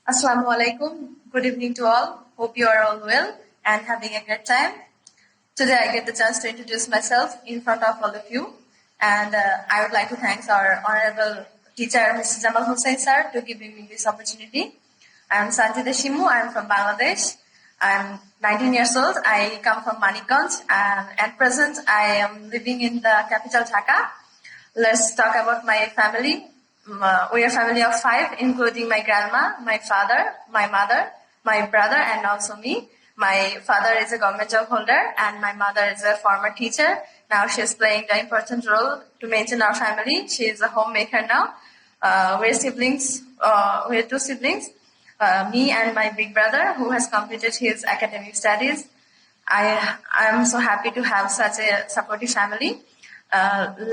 Assalamu alaikum. Good evening to all. Hope you are all well and having a great time. Today I get the chance to introduce myself in front of all of you. And I would like to thank our honorable teacher, Mr. 𝐄𝐧𝐠𝐤𝐡 sir, to giving me this opportunity. I am SANJIDA SHIMU. I am from Bangladesh. I am 19 years old. I come from Manikganj, and at present I am living in the capital Dhaka. Let's talk about my family. We are a family of 5, including my grandma, my father, my mother, my brother, and also me. My father is a government job holder, and my mother is a former teacher. Now she is playing the important role to maintain our family. She is a homemaker now. We're siblings. We're 2 siblings. Me and my big brother, who has completed his academic studies. I am so happy to have such a supportive family.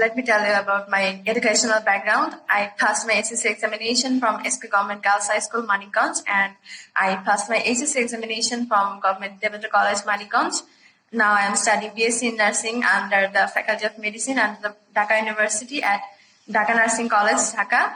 Let me tell you about my educational background. I passed my SSC examination from SP Government Girls High School, Manikganj, and I passed my HSC examination from Government Devendra College, Manikganj. Now I am studying BSc in Nursing under the Faculty of Medicine at the Dhaka University at Dhaka Nursing College, Dhaka.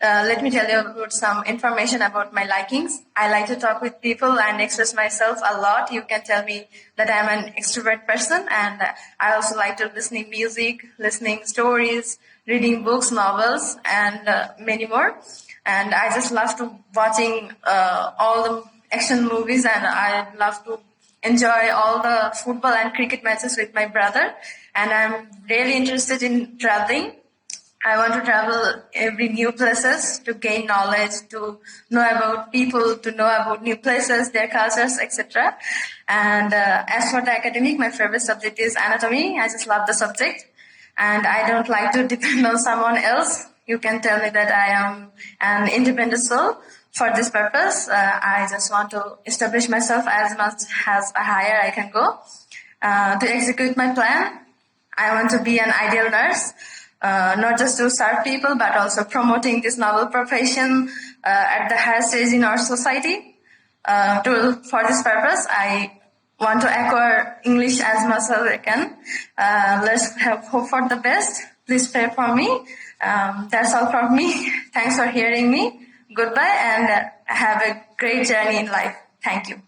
Let me tell you about some information about my likings. I like to talk with people and express myself a lot. You can tell me that I'm an extrovert person, and I also like to listening music, listening stories, reading books, novels, and many more. And I just love to watching all the action movies, and I love to enjoy all the football and cricket matches with my brother. And I'm really interested in traveling. I want to travel every new places to gain knowledge, to know about people, to know about new places, their cultures, etc. And as for the academic, my favorite subject is anatomy. I just love the subject, and I don't like to depend on someone else. You can tell me that I am an independent soul. For this purpose, I just want to establish myself as much as higher I can go. To execute my plan, I want to be an ideal nurse. Not just to serve people, but also promoting this noble profession at the highest stage in our society. For this purpose, I want to acquire English as much as I can. Let's have hope for the best. Please pray for me. That's all from me. Thanks for hearing me. Goodbye, and have a great journey in life. Thank you.